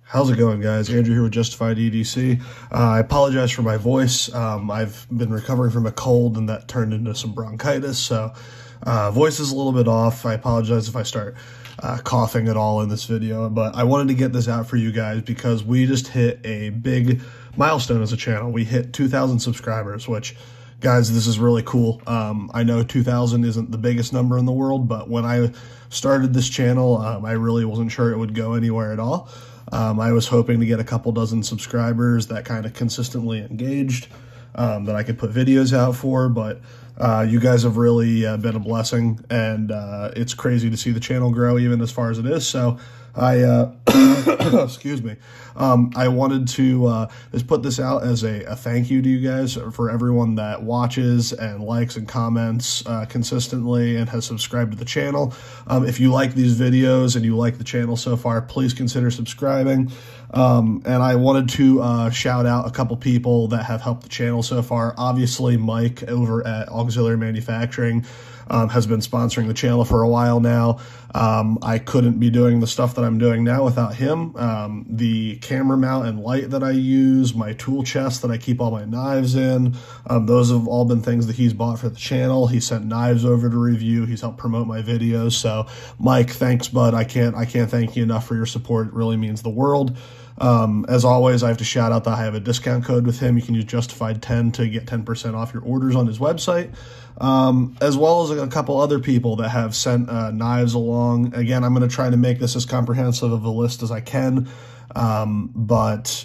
How's it going, guys? Andrew here with Justified EDC. I apologize for my voice. I've been recovering from a cold and that turned into some bronchitis, so voice is a little bit off. I apologize if I start coughing at all in this video, but I wanted to get this out for you guys because we just hit a big milestone as a channel. We hit 2,000 subscribers, which, guys, this is really cool. I know 2,000 isn't the biggest number in the world, but when I started this channel, I really wasn't sure it would go anywhere at all. I was hoping to get a couple dozen subscribers that kind of consistently engaged, that I could put videos out for, but you guys have really been a blessing, and it's crazy to see the channel grow even as far as it is. So I, excuse me, I wanted to just put this out as a thank you to you guys for everyone that watches and likes and comments consistently and has subscribed to the channel. If you like these videos and you like the channel so far, please consider subscribing. And I wanted to shout out a couple people that have helped the channel so far. Obviously, Mike over at Auxiliary Manufacturing has been sponsoring the channel for a while now. I couldn't be doing the stuff that I'm doing now without him. The camera mount and light that I use, my tool chest that I keep all my knives in, those have all been things that he's bought for the channel. He sent knives over to review. He's helped promote my videos. So, Mike, thanks, bud. I can't thank you enough for your support. It really means the world. As always, I have to shout out that I have a discount code with him. You can use Justified10 to get 10% off your orders on his website, as well as a couple other people that have sent knives along. Again, I'm going to try to make this as comprehensive of a list as I can, but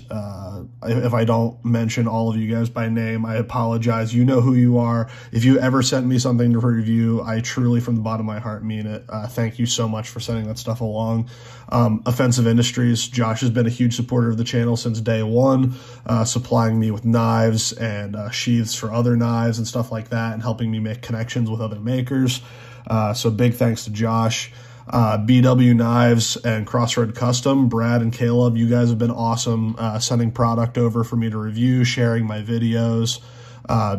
if I don't mention all of you guys by name, I apologize. You know who you are. If you ever sent me something to review, I truly, from the bottom of my heart, mean it. Thank you so much for sending that stuff along. Offensive Industries, Josh has been a huge supporter of the channel since day one, supplying me with knives and sheaths for other knives and stuff like that, and helping me make connections with other makers. So big thanks to Josh. BW Knives and Crossroad Custom, Brad and Caleb, you guys have been awesome, sending product over for me to review, sharing my videos,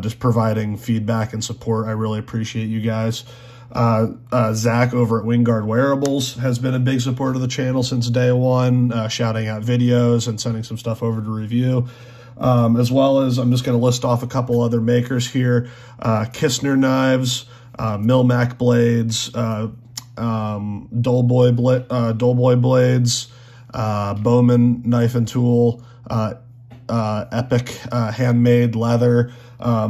just providing feedback and support. I really appreciate you guys. Zach over at Wingard Wearables has been a big supporter of the channel since day one, shouting out videos and sending some stuff over to review. As well as, I'm just going to list off a couple other makers here. Kistner Knives, Milmac Blades, Dolboy Blades, Bowman Knife and Tool, Epic Handmade Leather,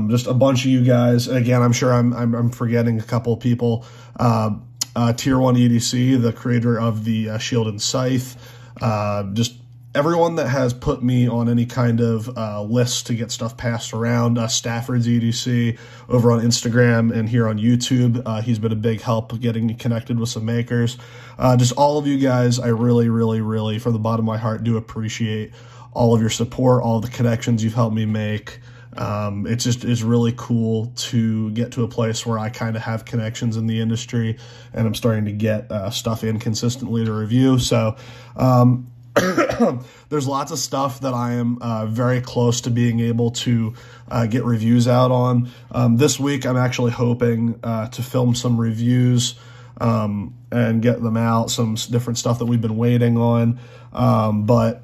just a bunch of you guys. Again, I'm sure I'm forgetting a couple of people. Tier 1 EDC, the creator of the Shield and Scythe, just everyone that has put me on any kind of list to get stuff passed around. Stafford's EDC over on Instagram and here on YouTube. He's been a big help getting me connected with some makers. Just all of you guys, I really, really, really, from the bottom of my heart, do appreciate all of your support, all of the connections you've helped me make. It's really cool to get to a place where I kind of have connections in the industry and I'm starting to get stuff in consistently to review. So, there's lots of stuff that I am very close to being able to get reviews out on. This week, I'm actually hoping to film some reviews and get them out, some different stuff that we've been waiting on. But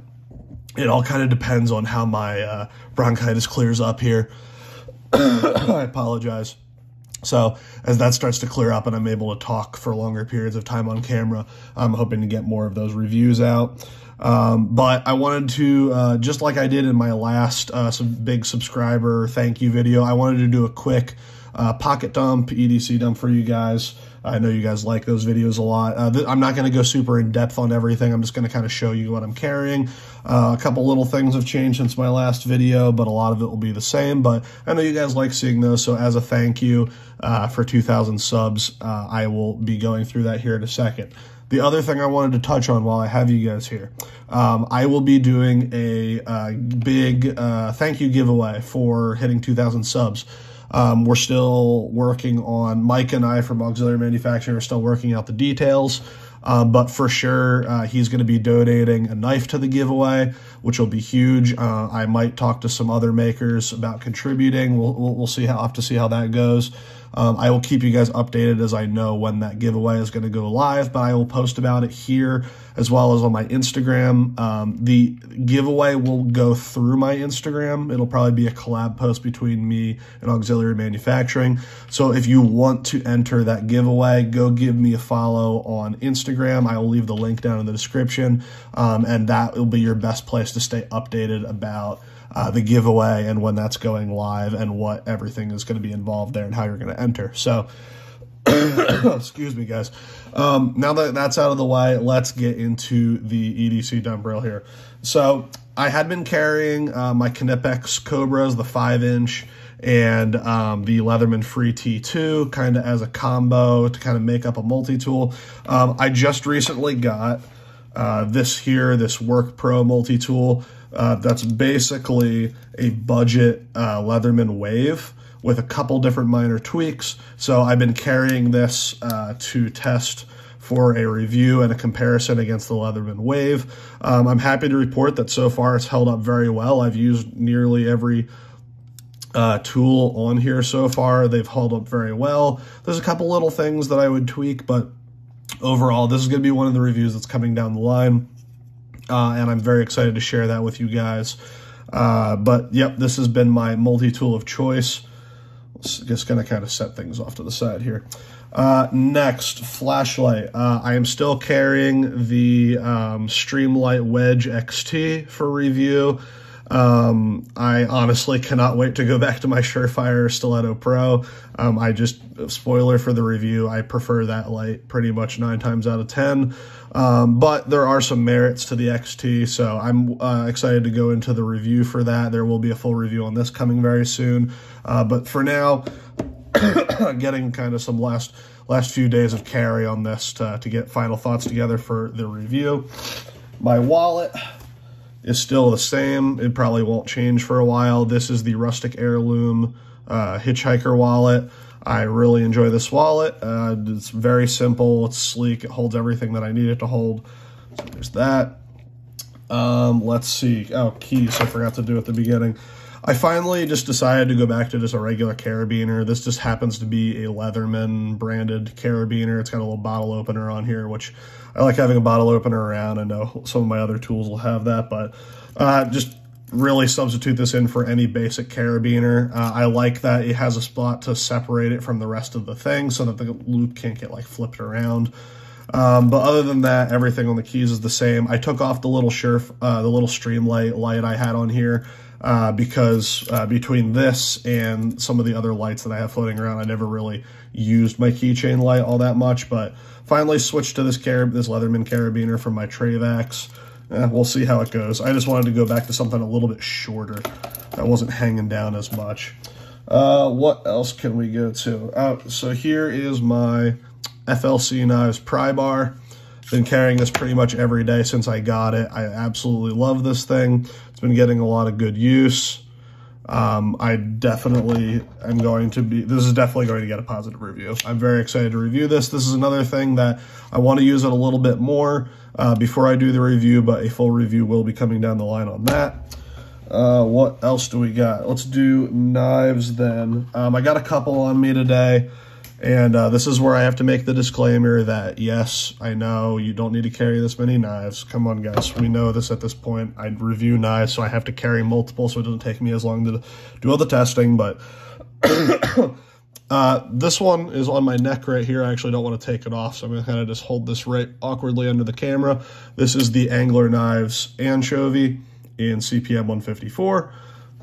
it all kind of depends on how my bronchitis clears up here. I apologize. So as that starts to clear up and I'm able to talk for longer periods of time on camera, I'm hoping to get more of those reviews out. But I wanted to, just like I did in my last some big subscriber thank you video, I wanted to do a quick pocket dump, EDC dump for you guys. I know you guys like those videos a lot. I'm not going to go super in depth on everything. I'm just going to kind of show you what I'm carrying. A couple little things have changed since my last video, but a lot of it will be the same. But I know you guys like seeing those. So as a thank you for 2,000 subs, I will be going through that here in a second. The other thing I wanted to touch on while I have you guys here, I will be doing a big thank you giveaway for hitting 2,000 subs. We're still working on, Mike and I from Auxiliary Manufacturing are still working out the details, but for sure he's going to be donating a knife to the giveaway, which will be huge. I might talk to some other makers about contributing. We'll see how, have to see how that goes. I will keep you guys updated as I know when that giveaway is going to go live, but I will post about it here as well as on my Instagram. The giveaway will go through my Instagram. It'll probably be a collab post between me and Auxiliary Manufacturing. So if you want to enter that giveaway, go give me a follow on Instagram. I will leave the link down in the description, and that will be your best place to stay updated about the giveaway and when that's going live and what everything is going to be involved there and how you're going to enter. So, excuse me, guys. Now that that's out of the way, let's get into the EDC dumbbell here. So I had been carrying my Knipex Cobras, the 5-inch, and the Leatherman Free T2 kind of as a combo to kind of make up a multi-tool. I just recently got this Work Pro multi-tool. That's basically a budget Leatherman Wave with a couple different minor tweaks. So I've been carrying this to test for a review and a comparison against the Leatherman Wave. I'm happy to report that so far it's held up very well. I've used nearly every tool on here so far. They've held up very well. There's a couple little things that I would tweak, but overall, this is going to be one of the reviews that's coming down the line. And I'm very excited to share that with you guys. But yep, this has been my multi-tool of choice. Just going to kind of set things off to the side here. Next, flashlight. I am still carrying the Streamlight Wedge XT for review. I honestly cannot wait to go back to my Surefire Stiletto Pro. Spoiler for the review, I prefer that light pretty much 9 times out of 10. But there are some merits to the XT, so I'm excited to go into the review for that. There will be a full review on this coming very soon. But for now, getting kind of some last few days of carry on this to get final thoughts together for the review. My wallet is still the same. It probably won't change for a while. This is the Rustic Heirloom Hitchhiker wallet. I really enjoy this wallet. It's very simple. It's sleek. It holds everything that I need it to hold. So there's that. Let's see. Oh, keys. I forgot to do at the beginning. I finally just decided to go back to just a regular carabiner. This just happens to be a Leatherman branded carabiner. It's got a little bottle opener on here, which I like having a bottle opener around. I know some of my other tools will have that, but just really substitute this in for any basic carabiner. I like that it has a spot to separate it from the rest of the thing so that the loop can't get like flipped around. But other than that, everything on the keys is the same. I took off the little Streamlight light I had on here because between this and some of the other lights that I have floating around, I never really used my keychain light all that much, but finally switched to this Leatherman carabiner from my Travax. We'll see how it goes. I just wanted to go back to something a little bit shorter that wasn't hanging down as much. What else can we go to? So here is my FLC Knives pry bar. Been carrying this pretty much every day since I got it. I absolutely love this thing. It's been getting a lot of good use. I definitely am going to be, this is definitely going to get a positive review. I'm very excited to review this. This is another thing that I want to use it a little bit more before I do the review, but a full review will be coming down the line on that. What else do we got? Let's do knives then. I got a couple on me today. And this is where I have to make the disclaimer that, yes, I know you don't need to carry this many knives. Come on, guys. We know this at this point. I review knives, so I have to carry multiple, so it doesn't take me as long to do all the testing. But this one is on my neck right here. I actually don't want to take it off, so I'm going to kind of just hold this right awkwardly under the camera. This is the Angler Knives Anchovy in CPM 154.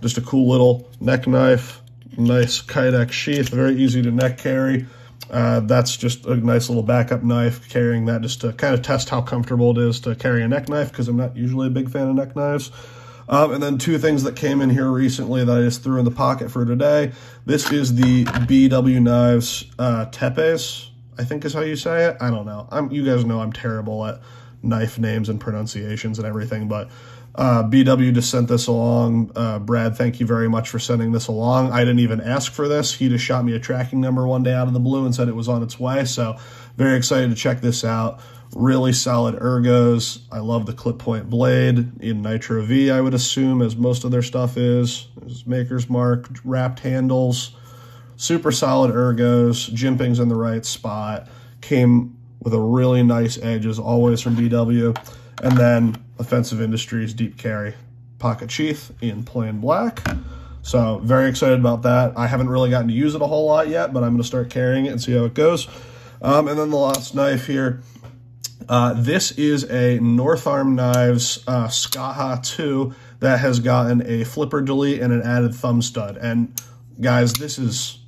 Just a cool little neck knife. Nice Kydex sheath, very easy to neck carry. That's just a nice little backup knife, carrying that just to kind of test how comfortable it is to carry a neck knife, because I'm not usually a big fan of neck knives. And then two things that came in here recently that I just threw in the pocket for today. This is the BW Knives Tepes, I think is how you say it. I don't know. You guys know I'm terrible at knife names and pronunciations and everything, but BW just sent this along. Brad, thank you very much for sending this along. I didn't even ask for this. He just shot me a tracking number one day out of the blue and said it was on its way. So very excited to check this out. Really solid ergos. I love the clip point blade in Nitro V, I would assume, as most of their stuff is. There's Maker's Mark, wrapped handles, super solid ergos, jimping's in the right spot, came with a really nice edge as always from BW, and then Offensive Industries deep carry pocket sheath in plain black. So very excited about that. I haven't really gotten to use it a whole lot yet, but I'm going to start carrying it and see how it goes. And then the last knife here. This is a North Arm Knives Skaha 2 that has gotten a flipper delete and an added thumb stud. And guys, this is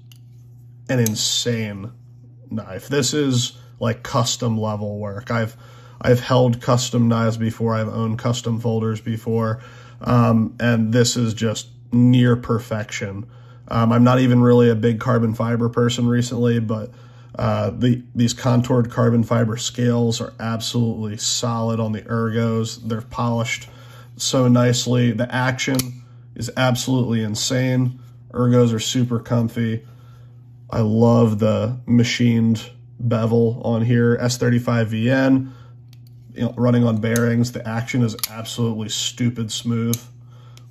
an insane knife. This is like custom level work. I've held custom knives before. I've owned custom folders before. And this is just near perfection. I'm not even really a big carbon fiber person recently, but these contoured carbon fiber scales are absolutely solid on the ergos. They're polished so nicely. The action is absolutely insane. Ergos are super comfy. I love the machined bevel on here. S35VN, running on bearings. The action is absolutely stupid smooth,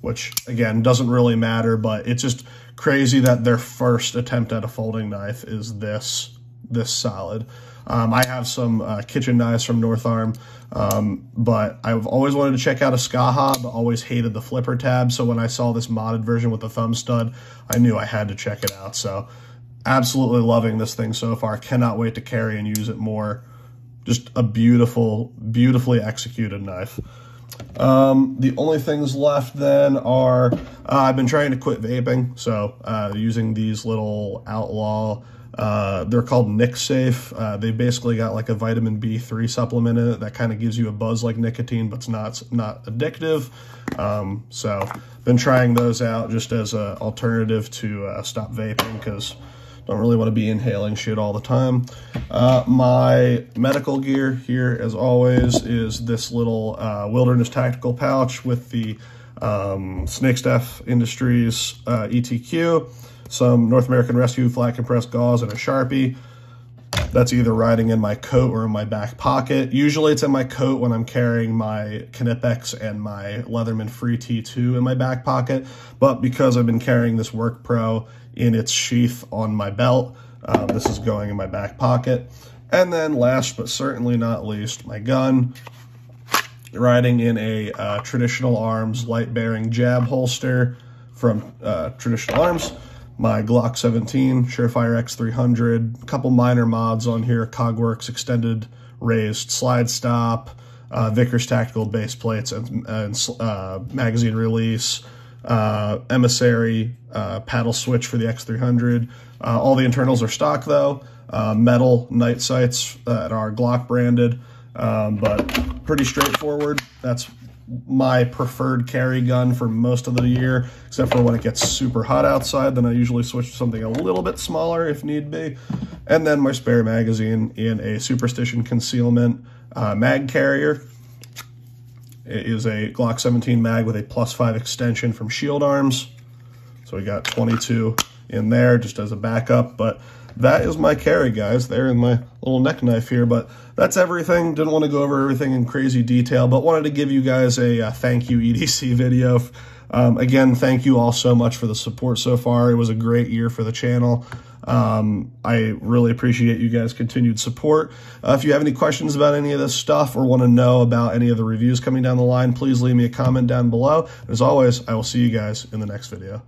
which again doesn't really matter, but it's just crazy that their first attempt at a folding knife is this solid. I have some kitchen knives from North Arm, but I've always wanted to check out a Skaha, but always hated the flipper tab. So when I saw this modded version with the thumb stud, I knew I had to check it out. So absolutely loving this thing so far. Cannot wait to carry and use it more. Just a beautifully executed knife. The only things left then are, I've been trying to quit vaping, so using these little Outlaw, they're called Nic Safe. They basically got like a vitamin B3 supplement in it that kind of gives you a buzz like nicotine, but it's not addictive. So been trying those out just as an alternative to stop vaping, because don't really want to be inhaling shit all the time. My medical gear here, as always, is this little Wilderness Tactical pouch with the Snakestaff Industries ETQ, some North American Rescue flat compressed gauze, and a Sharpie. That's either riding in my coat or in my back pocket. Usually it's in my coat when I'm carrying my Knipex and my Leatherman Free T2 in my back pocket, but because I've been carrying this Work Pro in its sheath on my belt, this is going in my back pocket. And then last but certainly not least, my gun, riding in a Traditional Arms light bearing jab holster from Traditional Arms. My Glock 17, Surefire X300, a couple minor mods on here, Cogworks extended raised slide stop, Vickers tactical base plates and magazine release, Emissary paddle switch for the X300. All the internals are stock though. Metal night sights that are Glock branded, but pretty straightforward. That's my preferred carry gun for most of the year, except for when it gets super hot outside. Then I usually switch to something a little bit smaller if need be. And then my spare magazine in a Superstition Concealment mag carrier. It is a Glock 17 mag with a +5 extension from Shield Arms. So we got 22 in there just as a backup, but that is my carry, guys. There in my little neck knife here, but that's everything. Didn't want to go over everything in crazy detail, but wanted to give you guys a thank you EDC video. Again, thank you all so much for the support so far. It was a great year for the channel. I really appreciate you guys' continued support. If you have any questions about any of this stuff or want to know about any of the reviews coming down the line, please leave me a comment down below. As always, I will see you guys in the next video.